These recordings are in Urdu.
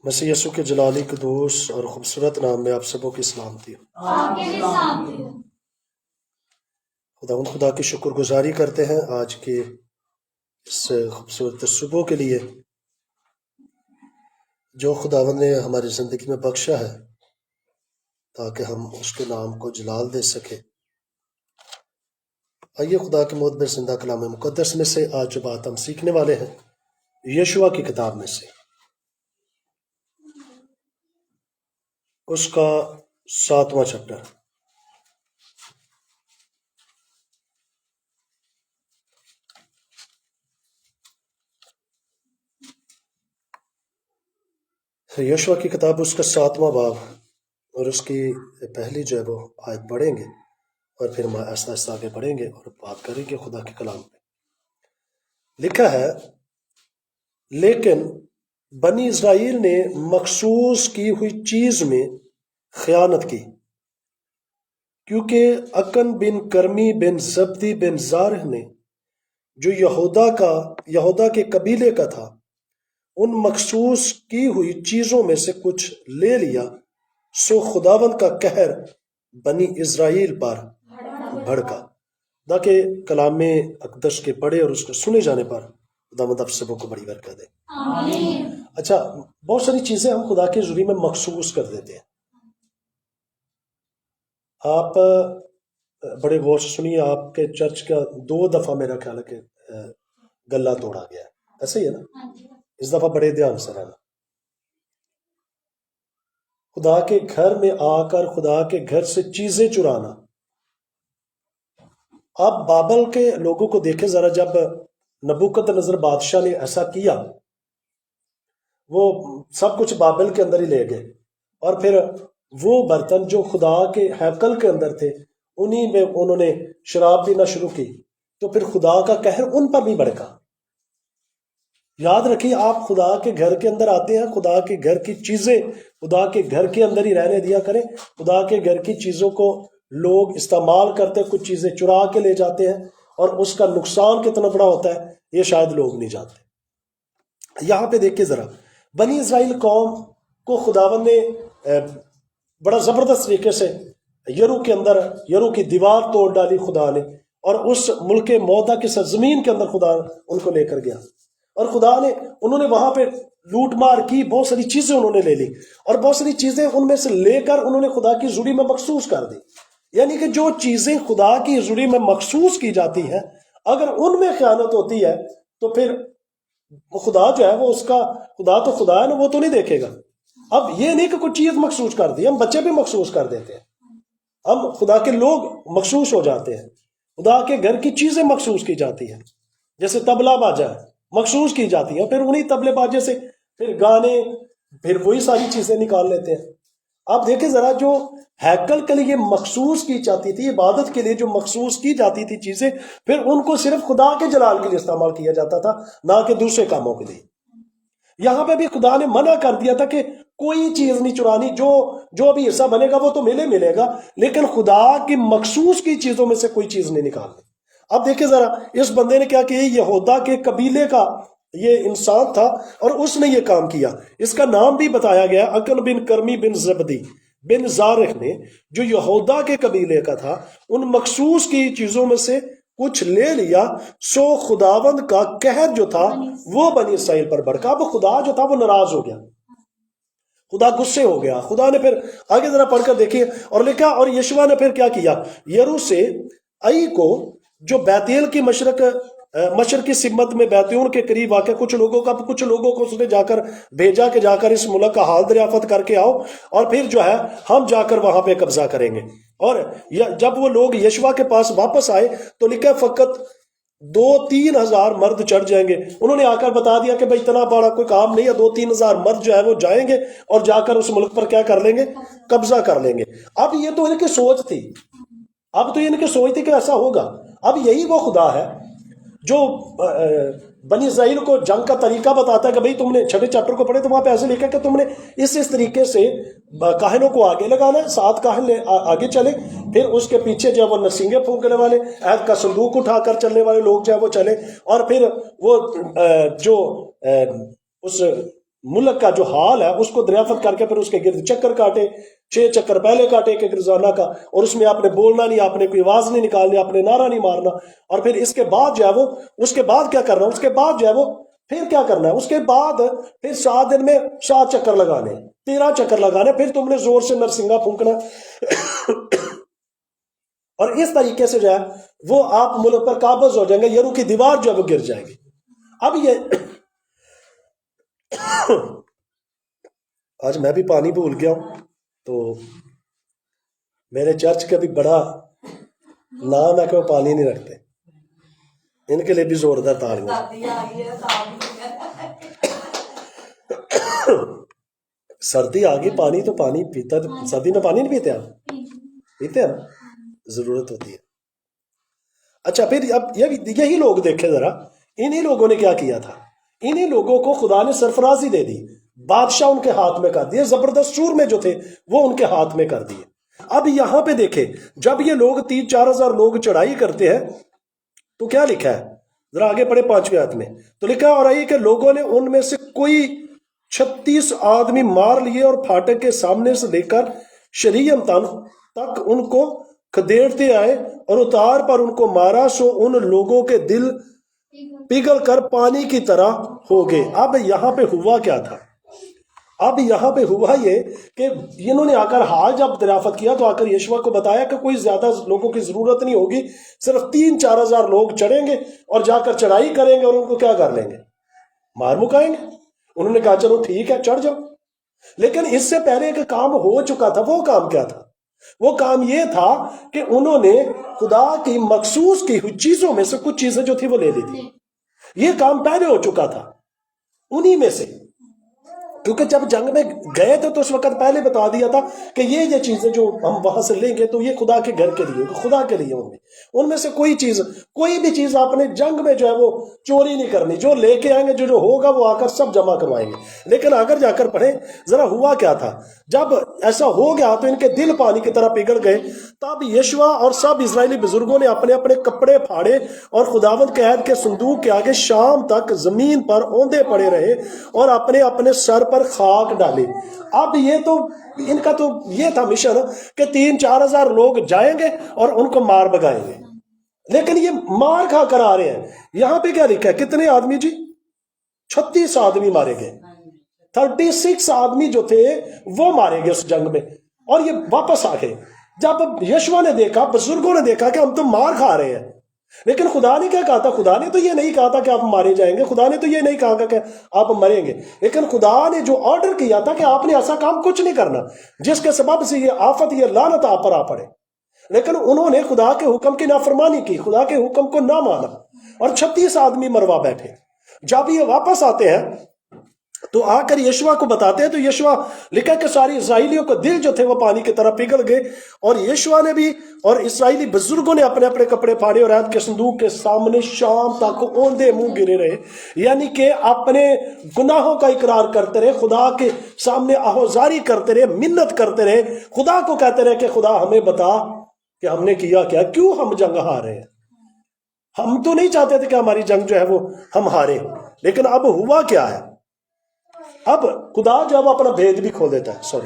مسیح یسوع کے جلالی قدوس اور خوبصورت نام میں آپ سبوں کی سلامتی ہو۔ خدا کی شکر گزاری کرتے ہیں آج کے اس خوبصورت صبح کے لیے جو خداوند نے ہماری زندگی میں بخشا ہے تاکہ ہم اس کے نام کو جلال دے سکیں۔ آئیے خدا کے معتبر زندہ کلام مقدس میں سے آج جو بات ہم سیکھنے والے ہیں یشوع کی کتاب میں سے اس کا 7واں چیپٹر۔ یشوع کی کتاب اس کا 7واں باب اور اس کی پہلی جو ہے وہ آیت پڑھیں گے اور پھر ہم آہستہ آہستہ آگے بڑھیں گے اور بات کریں گے خدا کے کلام پہ۔ لکھا ہے، لیکن بنی اسرائیل نے مخصوص کی ہوئی چیز میں خیانت کی، کیونکہ اکن بن کرمی بن زبدی بن زارہ نے جو یہودا کے قبیلے کا تھا ان مخصوص کی ہوئی چیزوں میں سے کچھ لے لیا، سو خداوند کا قہر بنی اسرائیل پر بھڑکا۔ تاکہ کلام اقدس کے پڑھے اور اس کو سنے جانے پر خداوند آپ سبوں کو بڑی برکت دے۔ اچھا، بہت ساری چیزیں ہم خدا کے ذریعے میں مخصوص کر دیتے ہیں۔ آپ بڑے غور سے سنیے، آپ کے چرچ کا 2 دفعہ میرا خیال ہے کہ گلہ توڑا گیا ہے، ایسا ہی ہے نا؟ اس دفعہ بڑے دھیان سے رہنا۔ خدا کے گھر میں آ کر خدا کے گھر سے چیزیں چرانا۔ آپ بابل کے لوگوں کو دیکھیں ذرا، جب نبوکت نظر بادشاہ نے ایسا کیا، وہ سب کچھ بابل کے اندر ہی لے گئے اور پھر وہ برتن جو خدا کے ہیکل کے اندر تھے انہی میں انہوں نے شراب پینا شروع کی، تو پھر خدا کا قہر ان پر بھی بڑھکا۔ یاد رکھیے، آپ خدا کے گھر کے اندر آتے ہیں، خدا کے گھر کی چیزیں خدا کے گھر کے اندر ہی رہنے دیا کریں۔ خدا کے گھر کی چیزوں کو لوگ استعمال کرتے، کچھ چیزیں چرا کے لے جاتے ہیں اور اس کا نقصان کتنا بڑا ہوتا ہے یہ شاید لوگ نہیں جانتے۔ یہاں پہ دیکھیں ذرا، بنی اسرائیل قوم کو خداوند نے بڑا زبردست طریقے سے یرو کی دیوار توڑ ڈالی خدا نے، اور اس ملک موعدہ کی سرزمین کے اندر خدا ان کو لے کر گیا، اور خدا نے انہوں نے وہاں پہ لوٹ مار کی، بہت ساری چیزیں انہوں نے لے لی، اور بہت ساری چیزیں ان میں سے لے کر انہوں نے خدا کی حضوری میں مخصوص کر دی۔ یعنی کہ جو چیزیں خدا کی حضوری میں مخصوص کی جاتی ہیں، اگر ان میں خیانت ہوتی ہے تو پھر خدا جو ہے وہ خدا تو خدا ہے نا، وہ تو نہیں دیکھے گا۔ اب یہ نہیں کہ کوئی چیز مخصوص کر دی، ہم بچے بھی مخصوص کر دیتے ہیں، ہم خدا کے لوگ مخصوص ہو جاتے ہیں، خدا کے گھر کی چیزیں مخصوص کی جاتی ہیں، جیسے طبلہ باجا مخصوص کی جاتی ہیں، پھر انہی طبلے باجے سے پھر گانے، پھر وہی ساری چیزیں نکال لیتے ہیں۔ آپ دیکھیں ذرا، جو ہیکل کے لیے مخصوص کی جاتی تھی، عبادت کے لیے جو مخصوص کی جاتی تھی چیزیں، پھر ان کو صرف خدا کے جلال کے لیے استعمال کیا جاتا تھا، نہ کہ دوسرے کاموں کے لیے۔ یہاں پہ بھی خدا نے منع کر دیا تھا کہ کوئی چیز نہیں چرانی، جو ابھی حصہ بنے گا وہ تو ملے گا، لیکن خدا کی مخصوص کی چیزوں میں سے کوئی چیز نہیں نکالنی۔ اب دیکھیں ذرا، اس بندے نے کیا کیا، یہودا کے قبیلے کا یہ انسان تھا اور اس نے یہ کام کیا۔ اس کا نام بھی بتایا گیا، اکن بن کرمی بن زبدی بن زارہ نے جو یہودا کے قبیلے کا تھا، ان مخصوص کی چیزوں میں سے کچھ لے لیا، سو خداوند کا قہر جو تھا وہ بنی اسرائیل پر بڑھکا۔ اب خدا جو تھا وہ ناراض ہو گیا، خدا غصے ہو گیا۔ خدا نے پھر آگے ذرا پڑھ کر دیکھیے، اور لکھا، اور یشوع نے پھر کیا کیا، یرو سے ای کو جو بیتیل کی مشرقی سمت میں بیتیون کے قریب واقع کچھ لوگوں کو اس نے جا کر بھیجا کہ جا کر اس ملک کا حال دریافت کر کے آؤ، اور پھر جو ہے ہم جا کر وہاں پہ قبضہ کریں گے۔ اور جب وہ لوگ یشوع کے پاس واپس آئے تو لکھا فقط 2-3 ہزار مرد چڑھ جائیں گے۔ انہوں نے آ کر بتا دیا کہ بھائی اتنا بڑا کوئی کام نہیں ہے، 2-3 ہزار مرد جو ہے وہ جائیں گے اور جا کر اس ملک پر کیا کر لیں گے، قبضہ کر لیں گے۔ اب یہ تو ان کی سوچ تھی، کہ ایسا ہوگا۔ اب یہی وہ خدا ہے جو بنی اسرائیل کو جنگ کا طریقہ بتاتا ہے کہ بھئی تم نے 6 چیپٹر کو پڑھے تو وہاں پہ ایسے لکھا کہ تم نے اس طریقے سے کاہنوں کو آگے لگانا ہے، 7 کاہن آگے چلے، پھر اس کے پیچھے جو ہے وہ نرسنگیں پھونکنے والے، عہد کا صندوق اٹھا کر چلنے والے لوگ جو ہے وہ چلے، اور پھر وہ جو اس ملک کا جو حال ہے اس کو دریافت کر کے پھر اس کے گرد چکر کاٹے، 6 چکر پہلے کاٹے کہ روزانہ کا، اور اس میں آپ نے بولنا نہیں، آپ نے کوئی آواز نہیں نکالنی، آپ نے نعرہ نہیں مارنا، اور پھر اس کے بعد جو ہے وہ اس کے بعد کیا کرنا، اس کے بعد جو ہے وہ پھر کیا کرنا ہے، اس کے بعد پھر 7 دن میں 7 چکر لگانے، 13 چکر لگانے، پھر تم نے زور سے نرسنگا پھونکنا اور اس طریقے سے جو ہے وہ آپ ملک پر قابض ہو جائیں گے، یرو کی دیوار جو ہے وہ گر جائے گی۔ اب یہ آج میں بھی پانی بھول گیا ہوں، تو میرے چرچ کا بھی بڑا نام ہے کہ وہ پانی نہیں رکھتے، ان کے لیے بھی زوردار تالیاں۔ سردی آ گئی، پانی تو پانی پیتا، سردی میں پانی نہیں پیتے آپ؟ پیتے ہیں نا، ضرورت ہوتی ہے۔ اچھا پھر اب یہی لوگ دیکھیں ذرا، انہی لوگوں نے کیا کیا تھا، انہی لوگوں کو خدا نے سرفرازی دے دی، بادشاہ ان کے ہاتھ میں کر دیے، زبردست سور میں جو تھے وہ ان کے ہاتھ میں کر دیے۔ اب یہاں پہ دیکھیں، جب یہ لوگ 3-4 ہزار لوگ چڑھائی کرتے ہیں تو کیا لکھا ہے، ذرا آگے پڑھے 5ویں آیت میں، تو لکھا اور آئی کہ لوگوں نے ان میں سے کوئی 36 آدمی مار لیے اور پھاٹک کے سامنے سے لے کر شریم تک ان کو کھدیڑتے آئے اور اتار پر ان کو مارا، سو ان لوگوں کے دل پگھل کر پانی کی طرح ہو گئے۔ اب یہاں پہ ہوا کیا تھا، اب یہاں پہ ہوا یہ کہ انہوں نے آ کر حال جب دریافت کیا تو آ کر یشوع کو بتایا کہ کوئی زیادہ لوگوں کی ضرورت نہیں ہوگی، صرف 3-4 ہزار لوگ چڑھیں گے اور جا کر چڑھائی کریں گے اور ان کو کیا کر لیں گے، مار مکائیں گے۔ انہوں نے کہا چلو ٹھیک ہے چڑھ جاؤ، لیکن اس سے پہلے ایک کام ہو چکا تھا۔ وہ کام کیا تھا؟ وہ کام یہ تھا کہ انہوں نے خدا کی مخصوص کی ہوئی چیزوں میں سے کچھ چیزیں جو تھی وہ لے لی تھی۔ یہ کام پہلے ہو چکا تھا انہی میں سے، کیونکہ جب جنگ میں گئے تھے تو اس وقت پہلے بتا دیا تھا کہ یہ چیزیں جو ہم وہاں سے لیں گے تو یہ خدا کے گھر کے لیے، خدا کے لیے ہوں گے۔ ان میں سے کوئی بھی چیز آپ نے جنگ میں جو ہے وہ چوری نہیں کرنی، جو لے کے آئیں گے، جو ہوگا وہ آ کر سب جمع کروائیں گے۔ لیکن اگر جا کر پڑھیں ذرا ہوا کیا تھا، جب ایسا ہو گیا تو ان کے دل پانی کی طرح پگھل گئے۔ تب یشوع اور سب اسرائیلی بزرگوں نے اپنے اپنے کپڑے پھاڑے اور خداوند کے عہد کے صندوق کے آگے شام تک زمین پر اوندے پڑے رہے اور اپنے اپنے سر پر خاک ڈالے۔ اب یہ تو ان کا تو یہ تھا مشن کہ 3-4 ہزار لوگ جائیں گے اور ان کو مار بگائیں گے، لیکن یہ مار کھا کر آ رہے ہیں۔ یہاں پہ کیا لکھا ہے، کتنے آدمی جی؟ 36 آدمی مارے گئے، 36 آدمی جو تھے وہ مارے گئے اس جنگ میں، اور یہ واپس آ گئے۔ جب یشوع نے دیکھا، بزرگوں نے دیکھا کہ ہم تو مار کھا رہے ہیں، لیکن خدا نے کیا کہا تھا، خدا نے تو یہ نہیں کہا تھا کہ آپ مارے جائیں گے، خدا نے تو یہ نہیں کہا کہ آپ مریں گے، لیکن خدا نے جو آرڈر کیا تھا کہ آپ نے ایسا کام کچھ نہیں کرنا جس کے سبب سے یہ آفت، یہ لعنت آپ پر آ پڑے۔ لیکن انہوں نے خدا کے حکم کی نافرمانی کی، خدا کے حکم کو نہ مانا، اور 36 آدمی مروا بیٹھے۔ جب یہ واپس آتے ہیں تو آ کر یشوع کو بتاتے ہیں، تو یشوع لکھا کہ ساری اسرائیلیوں کے دل جو تھے وہ پانی کی طرح پگھل گئے، اور یشوع نے بھی اور اسرائیلی بزرگوں نے اپنے اپنے کپڑے پھاڑے اور عہد کے صندوق کے سامنے شام تک اوندے منہ گرے رہے، یعنی کہ اپنے گناہوں کا اقرار کرتے رہے، خدا کے سامنے آہوزاری کرتے رہے، منت کرتے رہے، خدا کو کہتے رہے کہ خدا ہمیں بتا کہ ہم نے کیا کیا، کیوں ہم جنگ ہارے ہیں۔ ہم تو نہیں چاہتے تھے کہ ہماری جنگ جو ہے وہ ہم ہارے، لیکن اب ہوا کیا ہے، اب خدا جو ہے اپنا بھید بھی کھول دیتا ہے۔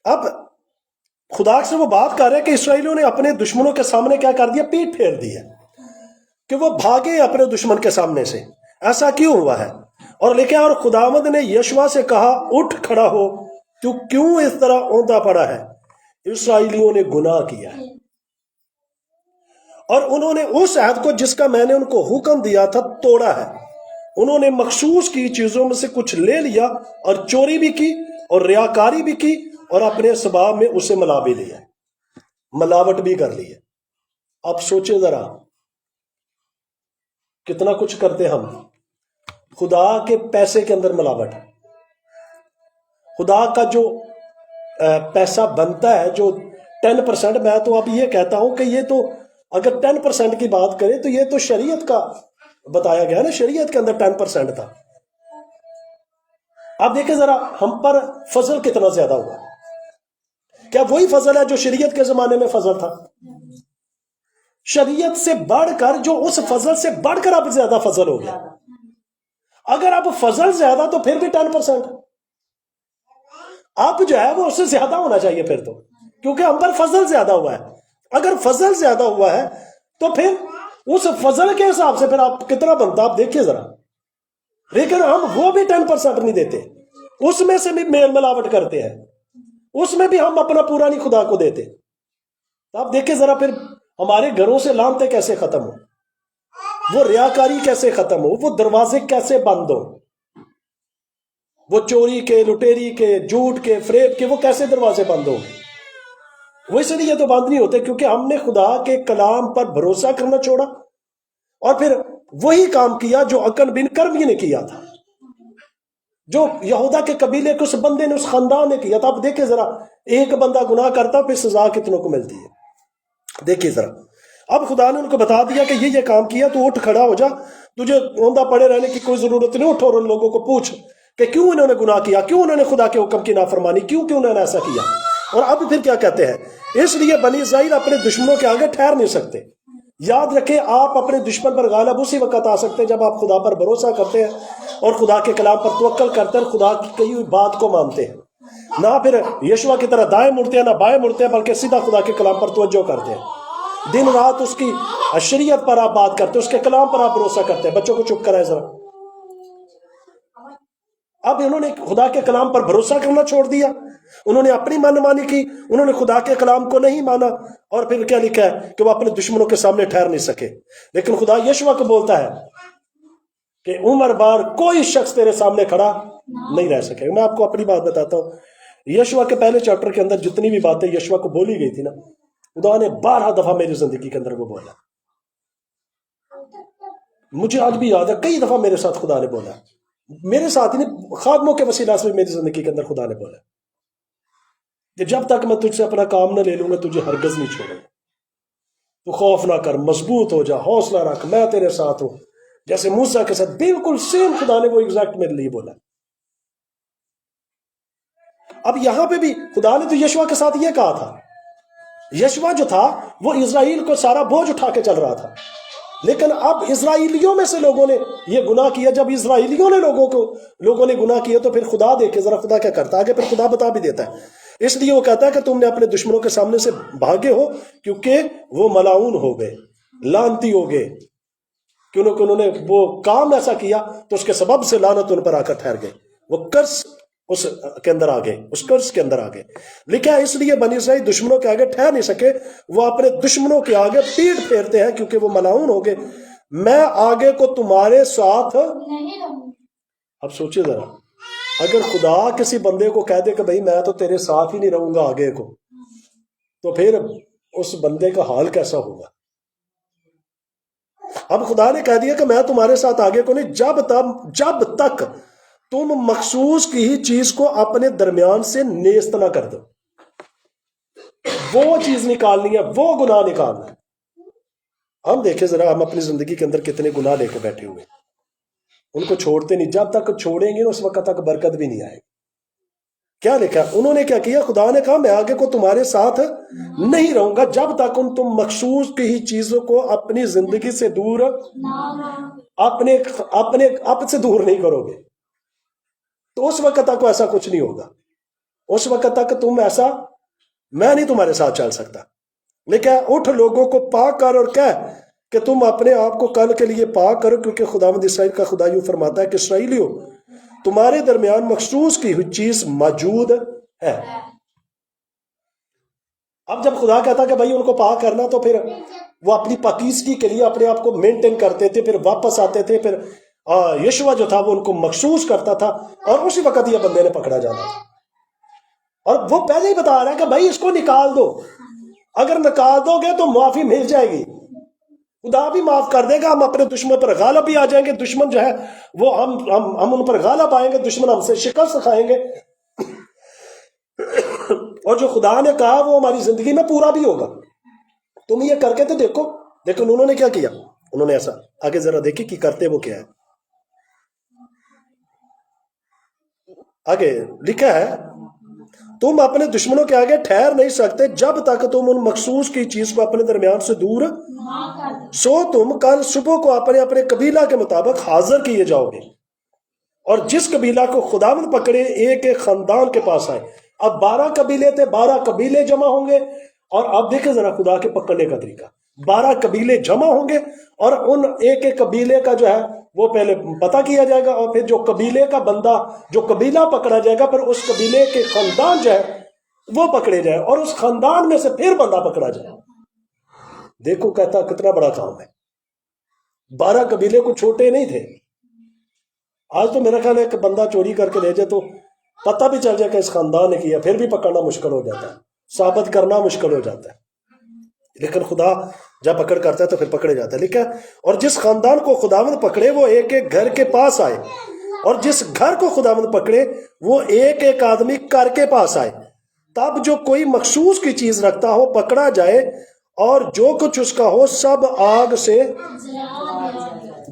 اب خدا سے وہ بات کر رہے ہیں کہ اسرائیلیوں نے اپنے دشمنوں کے سامنے کیا کر دیا، پیٹ پھیر دی ہے، کہ وہ بھاگے اپنے دشمن کے سامنے سے۔ ایسا کیوں ہوا ہے؟ اور لکھا اور خداوند نے یشوع سے کہا اٹھ کھڑا ہو، تو کیوں اس طرح اوندا پڑا ہے؟ اسرائیلیوں نے گناہ کیا ہے اور انہوں نے اس عہد کو جس کا میں نے ان کو حکم دیا تھا توڑا ہے۔ انہوں نے مخصوص کی چیزوں میں سے کچھ لے لیا اور چوری بھی کی اور ریاکاری بھی کی اور اپنے اسباب میں اسے ملا بھی لیا، ملاوٹ بھی کر لی ہے۔ اب سوچیں ذرا کتنا کچھ کرتے ہم، خدا کے پیسے کے اندر ملاوٹ، خدا کا جو پیسہ بنتا ہے جو 10%، میں تو اب یہ کہتا ہوں کہ یہ تو اگر 10% کی بات کریں تو یہ تو شریعت کا بتایا گیا نا، شریعت کے اندر 10% تھا۔ اب دیکھیں ذرا ہم پر فضل کتنا زیادہ ہوا، کیا وہی فضل ہے جو شریعت کے زمانے میں فضل تھا؟ شریعت سے بڑھ کر جو اس فضل سے بڑھ کر اب زیادہ فضل ہو گیا. اگر اب فضل زیادہ تو پھر بھی 10%، اب جو ہے وہ اس سے زیادہ ہونا چاہیے پھر تو، کیونکہ ہم پر فضل زیادہ ہوا ہے. اگر فضل زیادہ ہوا ہے تو پھر اس فضل کے حساب سے پھر آپ کتنا بنتا آپ دیکھیے ذرا. لیکن ہم وہ بھی 10% نہیں دیتے، اس میں سے بھی میل ملاوٹ کرتے ہیں، اس میں بھی ہم اپنا پورا نہیں خدا کو دیتے. تو آپ دیکھیں ذرا پھر ہمارے گھروں سے لانتے کیسے ختم ہو، وہ ریاکاری کیسے ختم ہو، وہ دروازے کیسے بند ہو، وہ چوری کے، لٹیری کے، جھوٹ کے، فریب کے، وہ کیسے دروازے بند ہو گئے. وہ اس لیے تو بند نہیں ہوتے کیونکہ ہم نے خدا کے کلام پر بھروسہ کرنا چھوڑا اور پھر وہی کام کیا جو اکن بن کرمی نے کیا تھا، جو یہودا کے قبیلے کے اس بندے نے، اس خاندان نے کیا تھا. اب دیکھیں ذرا، ایک بندہ گناہ کرتا پھر سزا کتنوں کو ملتی ہے. دیکھیے ذرا، اب خدا نے ان کو بتا دیا کہ یہ کام کیا، تو اٹھ کھڑا ہو جا، تجھے اوندھا پڑے رہنے کی کوئی ضرورت نہیں. اٹھ اور ان لوگوں کو پوچھ کہ کیوں انہوں نے گناہ کیا، کیوں انہوں نے خدا کے حکم کی نافرمانی، کیوں انہوں نے ایسا کیا. اور اب پھر کیا کہتے ہیں، اس لیے بنی اسرائیل اپنے دشمنوں کے آگے ٹھہر نہیں سکتے. یاد رکھیں، آپ اپنے دشمن پر غالب اسی وقت آ سکتے ہیں جب آپ خدا پر بھروسہ کرتے ہیں اور خدا کے کلام پر توکل کرتے ہیں، خدا کی کہی ہوئی بات کو مانتے ہیں، نہ پھر یشوع کی طرح دائیں مڑتے ہیں نہ بائیں مڑتے ہیں، بلکہ سیدھا خدا کے کلام پر توجہ کرتے ہیں. دن رات اس کی شریعت پر آپ بات کرتے ہیں، اس کے کلام پر آپ بھروسہ کرتے ہیں. بچوں کو چپ کرائے ذرا. اب انہوں نے خدا کے کلام پر بھروسہ کرنا چھوڑ دیا، انہوں نے اپنی من مانی کی، انہوں نے خدا کے کلام کو نہیں مانا. اور پھر کیا لکھا ہے کہ وہ اپنے دشمنوں کے سامنے ٹھہر نہیں سکے. لیکن خدا یشوع کو بولتا ہے کہ عمر بار کوئی شخص تیرے سامنے کھڑا نہیں رہ سکے. میں آپ کو اپنی بات بتاتا ہوں، یشوع کے پہلے چیپٹر کے اندر جتنی بھی باتیں یشوع کو بولی گئی تھی نا، خدا نے 12 دفعہ میری زندگی کے اندر وہ بولا. مجھے آج بھی یاد ہے، کئی دفعہ میرے ساتھ خدا نے بولا، میرے ساتھ ہی نہیں، خادموں کے وسیلہ سے میری زندگی کے اندر خدا نے بولا کہ جب تک میں تجھ سے اپنا کام نہ لے لوں گا تجھے ہرگز نہیں چھوڑوں گا. تو خوف نہ کر، مضبوط ہو جا، حوصلہ رکھ، میں تیرے ساتھ ہوں. جیسے موسیٰ کے ساتھ بالکل سیم خدا نے وہ ایگزیکٹ میرے لیے بولا. اب یہاں پہ بھی خدا نے تو یشوع کے ساتھ یہ کہا تھا. یشوع جو تھا وہ اسرائیل کو سارا بوجھ اٹھا کے چل رہا تھا، لیکن اب اسرائیلیوں میں سے لوگوں نے یہ گناہ کیا. جب اسرائیلیوں نے لوگوں نے گناہ کیا تو پھر خدا دیکھے ذرا خدا کیا کرتا ہے. آگے پھر خدا بتا بھی دیتا ہے، اس لیے وہ کہتا ہے کہ تم نے اپنے دشمنوں کے سامنے سے بھاگے ہو کیونکہ وہ ملاعون ہو گئے، لعنتی ہو گئے، کیونکہ انہوں نے وہ کام ایسا کیا تو اس کے سبب سے لعنت ان پر آ کر ٹھہر گئے. وہ کرس اس کے اندر آ گئے، اس کرس کے اندر آ گئے. لکھا ہے اس لیے بنی اسرائیل دشمنوں کے آگے ٹھہر نہیں سکے، وہ اپنے دشمنوں کے آگے پیٹ پھیرتے ہیں کیونکہ وہ ملاعون ہو گئے. میں آگے کو تمہارے ساتھ. اب سوچئے ذرا، اگر خدا کسی بندے کو کہہ دے کہ بھائی میں تو تیرے ساتھ ہی نہیں رہوں گا آگے کو، تو پھر اس بندے کا حال کیسا ہوگا. اب خدا نے کہہ دیا کہ میں تمہارے ساتھ آگے کو نہیں، جب تک تم مخصوص کی ہی چیز کو اپنے درمیان سے نیست نہ کر دو. وہ چیز نکالنی ہے، وہ گناہ نکالنا ہے. ہم دیکھیں ذرا، ہم اپنی زندگی کے اندر کتنے گناہ لے کے بیٹھے ہوئے، ان کو چھوڑتے نہیں. جب تک چھوڑیں گے اس وقت تک برکت بھی نہیں آئے گی. کیا لکھا انہوں نے کیا کیا؟ خدا نے کہا میں آگے کو تمہارے ساتھ نہیں رہوں گا جب تک تم مخصوص کی ہی چیزوں کو اپنی زندگی سے دور، اپنے آپ سے دور نہیں کرو گے. تو اس وقت تک ایسا کچھ نہیں ہوگا. اس وقت تک تم ایسا، میں نہیں تمہارے ساتھ چل سکتا. لیکن اٹھ لوگوں کو پاک کر اور کہہ کہ تم اپنے آپ کو کل کے لیے پاک کرو، کیونکہ خداوند اسرائیل کا خدا یوں فرماتا ہے کہ اسرائیلیوں تمہارے درمیان مخصوص کی ہوئی چیز موجود ہے. اب جب خدا کہتا کہ بھائی ان کو پاک کرنا، تو پھر وہ اپنی پاکیزگی کے لیے اپنے آپ کو مینٹین کرتے تھے، پھر واپس آتے تھے. پھر یشوع جو تھا وہ ان کو مخصوص کرتا تھا اور اسی وقت یہ بندے نے پکڑا جانا تھا. اور وہ پہلے ہی بتا رہا ہے کہ بھائی اس کو نکال دو، اگر نکال دو گے تو معافی مل جائے گی، خدا بھی معاف کر دے گا، ہم اپنے دشمن پر غالب بھی آ جائیں گے. دشمن جو ہے وہ ہم ان پر غالب آئیں گے، دشمن ہم سے شکست کھائیں گے، اور جو خدا نے کہا وہ ہماری زندگی میں پورا بھی ہوگا. تم یہ کر کے تو دیکھو. لیکن انہوں نے کیا کیا؟ انہوں نے ایسا، آگے ذرا دیکھیں کہ کرتے وہ کیا ہے. آگے لکھا ہے تم اپنے دشمنوں کے آگے ٹھہر نہیں سکتے جب تک تم ان مخصوص کی چیز کو اپنے درمیان سے دور سو تم کل صبح کو اپنے اپنے قبیلہ کے مطابق حاضر کیے جاؤ گے، اور جس قبیلہ کو خداوند پکڑے ایک ایک خاندان کے پاس آئے۔ اب 12 قبیلے تھے، 12 قبیلے جمع ہوں گے، اور اب دیکھیں ذرا خدا کے پکڑنے کا طریقہ، 12 قبیلے جمع ہوں گے، اور ان ایک ایک قبیلے کا جو ہے وہ پہلے پتہ کیا جائے گا، اور پھر جو قبیلے کا بندہ، جو قبیلہ پکڑا جائے گا، پھر اس قبیلے کے خاندان جو ہے وہ پکڑے جائے، اور اس خاندان میں سے پھر بندہ پکڑا جائے۔ دیکھو کہتا کتنا بڑا کام ہے، 12 قبیلے کو چھوٹے نہیں تھے۔ آج تو میرا خیال ہے کہ بندہ چوری کر کے لے جائے تو پتہ بھی چل جائے کہ اس خاندان نے کیا، پھر بھی پکڑنا مشکل ہو جاتا ہے، ثابت کرنا مشکل ہو جاتا ہے، لیکن خدا جب پکڑ کرتا ہے تو پھر پکڑے جاتا ہے۔ لکھا ہے اور جس خاندان کو خداوند پکڑے وہ ایک ایک گھر کے پاس آئے، اور جس گھر کو خداوند پکڑے وہ ایک ایک آدمی کر کے پاس آئے، تب جو کوئی مخصوص کی چیز رکھتا ہو پکڑا جائے، اور جو کچھ اس کا ہو سب آگ سے،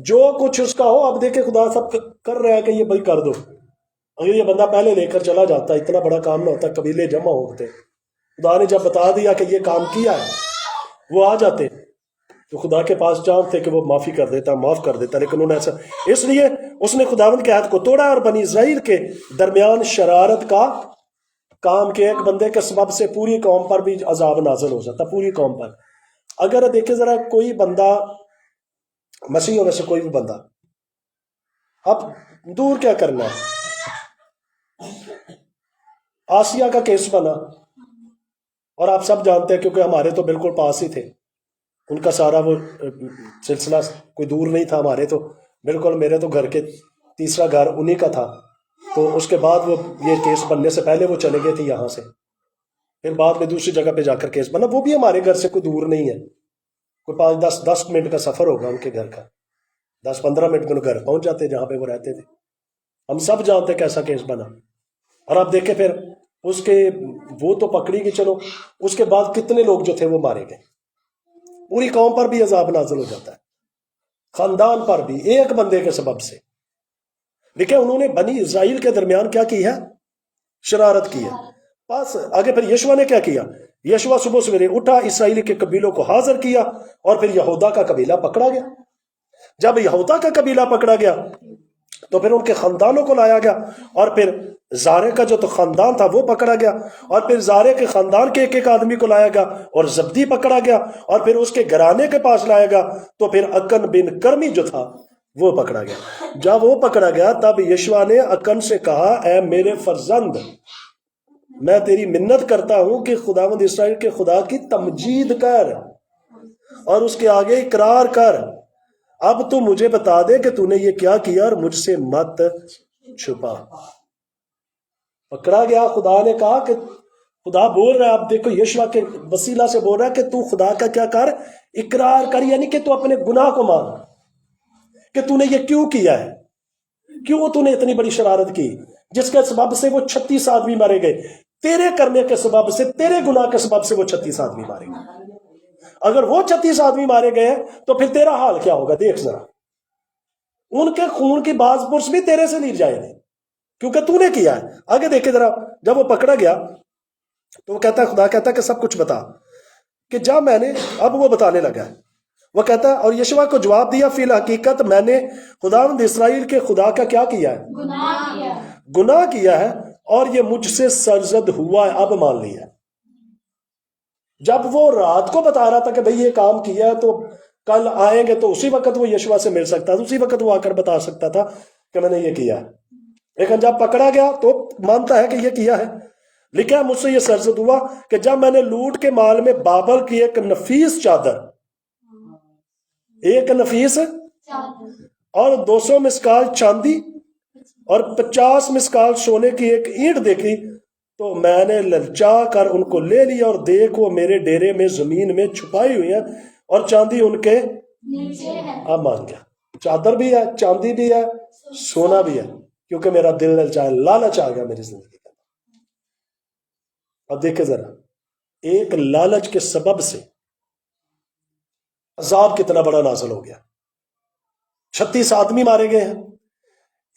جو کچھ اس کا ہو۔ اب دیکھیں خدا سب کر رہا ہے کہ یہ بھائی کر دو، اگر یہ بندہ پہلے لے کر چلا جاتا اتنا بڑا کام نہ ہوتا، قبیلے جمع ہوتے، خدا نے جب بتا دیا کہ یہ کام کیا ہے وہ آ جاتے، تو خدا کے پاس جان تھے کہ وہ معافی کر دیتا، معاف کر دیتا، لیکن انہوں نے ایسا، اس لیے اس نے خداوند کے عہد کو توڑا اور بنی اسرائیل کے درمیان شرارت کا کام کے ایک بندے کے سبب سے پوری قوم پر بھی عذاب نازل ہو جاتا، پوری قوم پر۔ اگر دیکھیں ذرا کوئی بندہ مسیحوں میں سے کوئی بھی بندہ، اب دور کیا کرنا ہے، آسیہ کا کیس بنا، اور آپ سب جانتے ہیں کیونکہ ہمارے تو بالکل پاس ہی تھے، ان کا سارا وہ سلسلہ کوئی دور نہیں تھا، ہمارے تو بالکل، میرے تو گھر کے تیسرا گھر انہی کا تھا، تو اس کے بعد وہ یہ کیس بننے سے پہلے وہ چلے گئے تھے یہاں سے، پھر بعد میں دوسری جگہ پہ جا کر کیس بنا، وہ بھی ہمارے گھر سے کوئی دور نہیں ہے، کوئی 5-10 منٹ کا سفر ہوگا ان کے گھر کا، 10-15 منٹ میں گھر پہنچ جاتے جہاں پہ وہ رہتے تھے۔ ہم سب جانتے کیسا کیس بنا، اور آپ دیکھیں پھر اس کے وہ تو پکڑی گئی، چلو اس کے بعد کتنے لوگ جو تھے وہ مارے گئے، پوری قوم پر بھی عذاب نازل ہو جاتا ہے، خاندان پر بھی، ایک بندے کے سبب سے۔ دیکھیں انہوں نے بنی اسرائیل کے درمیان کیا کی ہے، شرارت کی ہے۔ بس آگے پھر یشوع نے کیا کیا، یشوع صبح سویرے اٹھا، اسرائیلی کے قبیلوں کو حاضر کیا، اور پھر یہودا کا قبیلہ پکڑا گیا۔ جب یہودا کا قبیلہ پکڑا گیا تو پھر ان کے خاندانوں کو لایا گیا، اور پھر زارے کا جو تو خاندان تھا وہ پکڑا گیا، اور پھر زارے کے خاندان کے ایک ایک آدمی کو لایا گیا، اور زبدی پکڑا گیا، اور پھر اس کے گھرانے کے پاس لایا گیا، تو پھر اکن بن کرمی جو تھا وہ پکڑا گیا۔ جب وہ پکڑا گیا تب یشوع نے اکن سے کہا، اے میرے فرزند، میں تیری منت کرتا ہوں کہ خداوند اسرائیل کے خدا کی تمجید کر اور اس کے آگے اقرار کر، اب تو مجھے بتا دے کہ تو نے یہ کیا کیا، اور مجھ سے مت چھپا۔ پکڑا گیا، خدا نے کہا کہ خدا بول رہا ہے، اب دیکھو یشوع کے وسیلہ سے بول رہا ہے کہ تو خدا کا کیا کر، اقرار کر، یعنی کہ تو اپنے گناہ کو مان کہ تو نے یہ کیوں کیا ہے، کیوں تو نے اتنی بڑی شرارت کی، جس کے سبب سے وہ 36 آدمی مارے گئے، تیرے کرنے کے سبب سے، تیرے گناہ کے سبب سے وہ 36 آدمی مارے گئے۔ اگر وہ 36 آدمی مارے گئے تو پھر تیرا حال کیا ہوگا، دیکھ ذرا، ان کے خون کی باز پرس بھی تیرے سے نہیں جائے گی کیونکہ تو نے کیا ہے۔ آگے دیکھیں ذرا، جب وہ پکڑا گیا تو وہ کہتا ہے، خدا کہتا ہے کہ سب کچھ بتا، کہ جب میں نے، اب وہ بتانے لگا ہے، وہ کہتا ہے، اور یشوع کو جواب دیا، فی الحقیقت میں نے خداوند اسرائیل کے خدا کا کیا کیا ہے، گناہ کیا ہے، اور یہ مجھ سے سرزد ہوا ہے، اب مان لیا ہے۔ جب وہ رات کو بتا رہا تھا کہ بھئی یہ کام کیا ہے تو کل آئیں گے تو اسی وقت وہ یشوع سے مل سکتا تھا، اسی وقت وہ آ کر بتا سکتا تھا کہ میں نے یہ کیا ہے، لیکن جب پکڑا گیا تو مانتا ہے کہ یہ کیا ہے۔ لکھا ہے، مجھ سے یہ سرزد ہوا کہ جب میں نے لوٹ کے مال میں بابل کی ایک نفیس چادر، ایک نفیس اور 200 مسکال چاندی اور 50 مسکال سونے کی ایک اینٹ دیکھی، تو میں نے للچا کر ان کو لے لیا، اور دیکھ وہ میرے ڈیرے میں زمین میں چھپائی ہوئی ہیں، اور چاندی ان کے نیچے ہے۔ اب مان گیا، چادر بھی ہے، چاندی بھی ہے، سونا بھی ہے، کیونکہ میرا دل للچا، لالچ آ گیا میری زندگی کا۔ اب دیکھیں ذرا، ایک لالچ کے سبب سے عذاب کتنا بڑا نازل ہو گیا۔ 36 آدمی مارے گئے ہیں،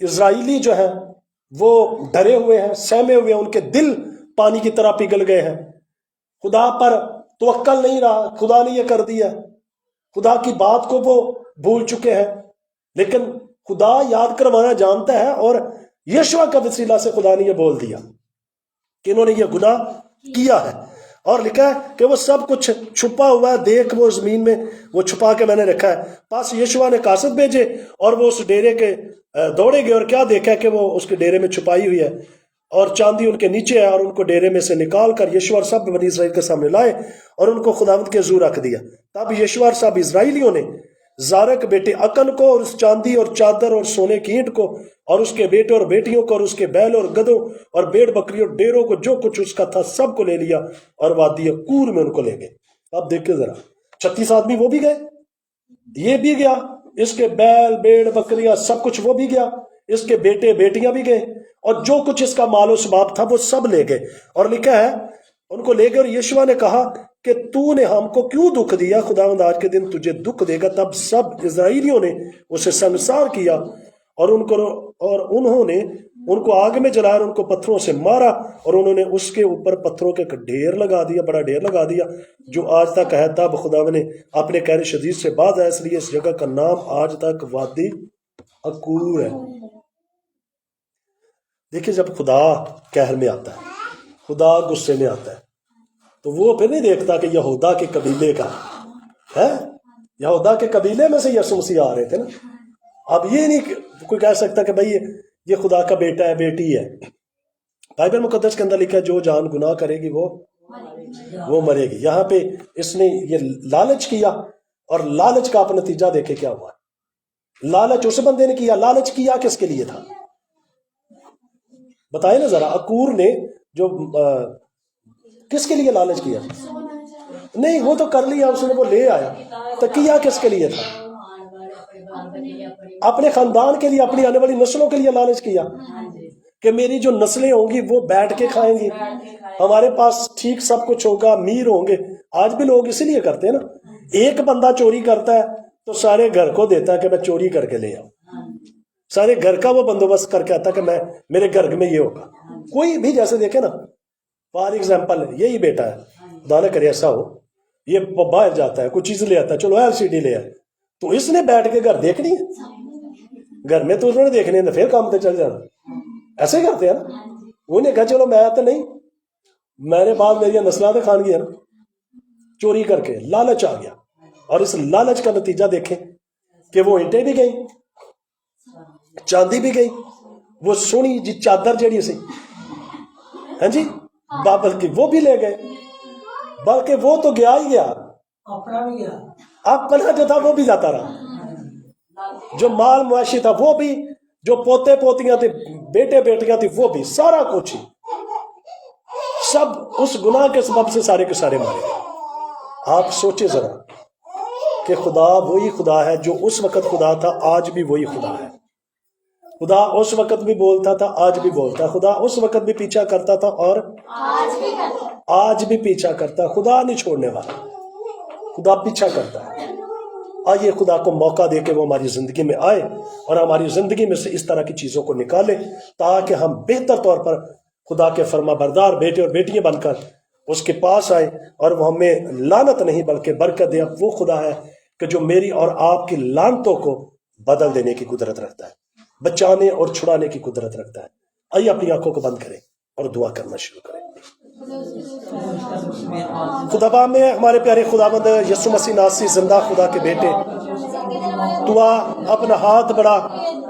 اسرائیلی جو ہیں وہ ڈرے ہوئے ہیں، سہمے ہوئے ہیں، ان کے دل پانی کی طرح پگھل گئے ہیں. خدا پر توکل نہیں رہا, خدا نے یہ کر دیا, خدا کی بات کو وہ بھول چکے ہیں. لیکن خدا یاد کروانا جانتا ہے, اور یشوع کا وسیلہ سے خدا نے یہ بول دیا کہ انہوں نے یہ گناہ کیا ہے. اور لکھا ہے کہ وہ سب کچھ چھپا ہوا ہے, دیکھ وہ زمین میں وہ چھپا کے میں نے رکھا ہے. پاس یشوع نے قاصد بھیجے اور وہ اس ڈیرے کے دوڑے گئے, اور کیا دیکھا کہ وہ اس کے ڈیرے میں چھپائی ہوئی ہے, اور چاندی ان کے نیچے ہے, اور ان کو ڈیرے میں سے نکال کر یشوع اور سب بنی اسرائیل کے سامنے لائے اور ان کو خداوند کے حضور رکھ دیا. تب یشوع اور سب اسرائیلیوں نے زارک بیٹے اکن کو اور اس چاندی اور چادر اور سونے کی اینٹ کو اور اس کے بیٹے اور بیٹیوں کو اور اس کے بیل اور گدھوں اور بھیڑ بکری اور ڈیروں کو جو کچھ اس کا تھا سب کو لے لیا اور وادی کور میں ان کو لے گئے. اب دیکھیں ذرا, 36 آدمی وہ بھی گئے, یہ بھی گیا, اس کے بیل بھیڑ بکریاں سب کچھ وہ بھی گیا, اس کے بیٹے بیٹیاں بھی گئے, اور جو کچھ اس کا مال و اسباب تھا وہ سب لے گئے. اور لکھا ہے ان کو لے گئے, اور یشوع نے کہا کہ تو نے ہم کو کیوں دکھ دیا؟ خداوند آج کے دن تجھے دکھ دے گا. تب سب اسرائیلیوں نے اسے سنسار کیا اور انہوں نے ان کو آگ میں جلایا اور ان کو پتھروں سے مارا, اور انہوں نے اس کے اوپر پتھروں کے ڈھیر لگا دیا, بڑا ڈھیر لگا دیا جو آج تک ہے. تب خداوند نے اپنے قہر شدید سے باز آیا, اس لیے اس جگہ کا نام آج تک وادی اکور ہے. دیکھیں جب خدا قہر میں آتا ہے, خدا غصے میں آتا ہے, تو وہ پھر نہیں دیکھتا کہ یہودا کے قبیلے کا ہے, یہودا کے قبیلے میں سے یسوع مسیح آ رہے تھے نا. اب یہ نہیں کوئی کہہ سکتا کہ بھائی یہ خدا کا بیٹا ہے بیٹی ہے. بائبل مقدس کے اندر لکھا ہے جو جان گناہ کرے گی وہ مرے گی. یہاں پہ اس نے یہ لالچ کیا, اور لالچ کا آپ نتیجہ دیکھے کیا ہوا. لالچ اس بندے نے کیا, لالچ کیا کس کے لیے تھا بتائے نا ذرا. اکور نے جو کس کے لیے لالچ کیا؟ نہیں, وہ تو کر لیا اس نے, وہ لے آیا. تو کیا کس کے لیے تھا؟ اپنے خاندان کے لیے, اپنی آنے والی نسلوں کے لیے لالچ کیا کہ میری جو نسلیں ہوں گی وہ بیٹھ کے کھائیں گی, ہمارے پاس ٹھیک سب کچھ ہوگا, امیر ہوں گے. آج بھی لوگ اسی لیے کرتے ہیں نا. ایک بندہ چوری کرتا ہے تو سارے گھر کو دیتا ہے کہ میں چوری کر کے لے آؤں, سارے گھر کا وہ بندوبست کر کے آتا کہ میرے گھر میں یہ ہوگا. کوئی بھی جیسے دیکھے نا, فار ایگزامپل یہی بیٹا ہے, خدا نہ کرے ایسا ہو, یہ باہر جاتا ہے کوئی چیز لے آتا ہے, چلو LCD لے آئے, تو اس نے بیٹھ کے گھر دیکھنی ہے, گھر میں تو انہوں نے دیکھنی ہے, پھر کام پہ چل جانا. ایسے کرتے ہیں نا. انہوں نے کہا چلو میں تو نہیں, میں نے بعد میری نسلیں تو کھان گیا نا, چوری کر کے. لالچ آ گیا, اور اس لالچ کا نتیجہ دیکھیں کہ وہ اینٹیں بھی گئی, چاندی بھی گئی, وہ سونی جی چادر جیڑی سی ہاں جی بابل کی وہ بھی لے گئے, بلکہ وہ تو گیا ہی گیا, اپنا جو تھا وہ بھی جاتا رہا, جو مال معاشی تھا وہ بھی, جو پوتے پوتیاں تھے بیٹے بیٹیاں تھی وہ بھی, سارا کچھ ہی سب اس گناہ کے سبب سے سارے کے سارے مارے گئے. آپ سوچے ذرا کہ خدا وہی خدا ہے جو اس وقت خدا تھا, آج بھی وہی خدا ہے. خدا اس وقت بھی بولتا تھا, آج بھی بولتا ہے. خدا اس وقت بھی پیچھا کرتا تھا اور آج بھی پیچھا کرتا ہے. خدا نہیں چھوڑنے والا, خدا پیچھا کرتا ہے. آئیے خدا کو موقع دے کے وہ ہماری زندگی میں آئے اور ہماری زندگی میں سے اس طرح کی چیزوں کو نکالے, تاکہ ہم بہتر طور پر خدا کے فرما بردار بیٹے اور بیٹیاں بن کر اس کے پاس آئے, اور وہ ہمیں لعنت نہیں بلکہ برکت دے. اب وہ خدا ہے کہ جو میری اور آپ کی لعنتوں کو بدل دینے کی قدرت رکھتا ہے, بچانے اور چھڑانے کی قدرت رکھتا ہے. آئیے اپنی آنکھوں کو بند کریں اور دعا کرنا شروع کریں. خدا باپ میں ہمارے پیارے خداوند یسوع مسیح ناصری زندہ خدا کے بیٹے, تو اپنا ہاتھ بڑھا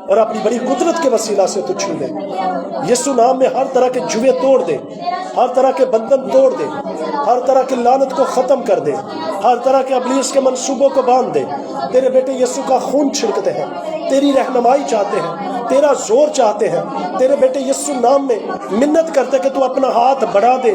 اور اپنی بڑی قدرت کے وسیلہ سے تو چھو لے. یسوع نام میں ہر طرح کے جوے توڑ دے, ہر طرح کے بندھن توڑ دے, ہر طرح کی لعنت کو ختم کر دے, ہر طرح کے ابلیس کے منصوبوں کو باندھ دے. تیرے بیٹے یسوع کا خون چھڑکتے ہیں, تیری رہنمائی چاہتے ہیں, تیرا زور چاہتے ہیں. تیرے بیٹے یسوع نام میں منت کرتے کہ تو اپنا ہاتھ بڑھا دے,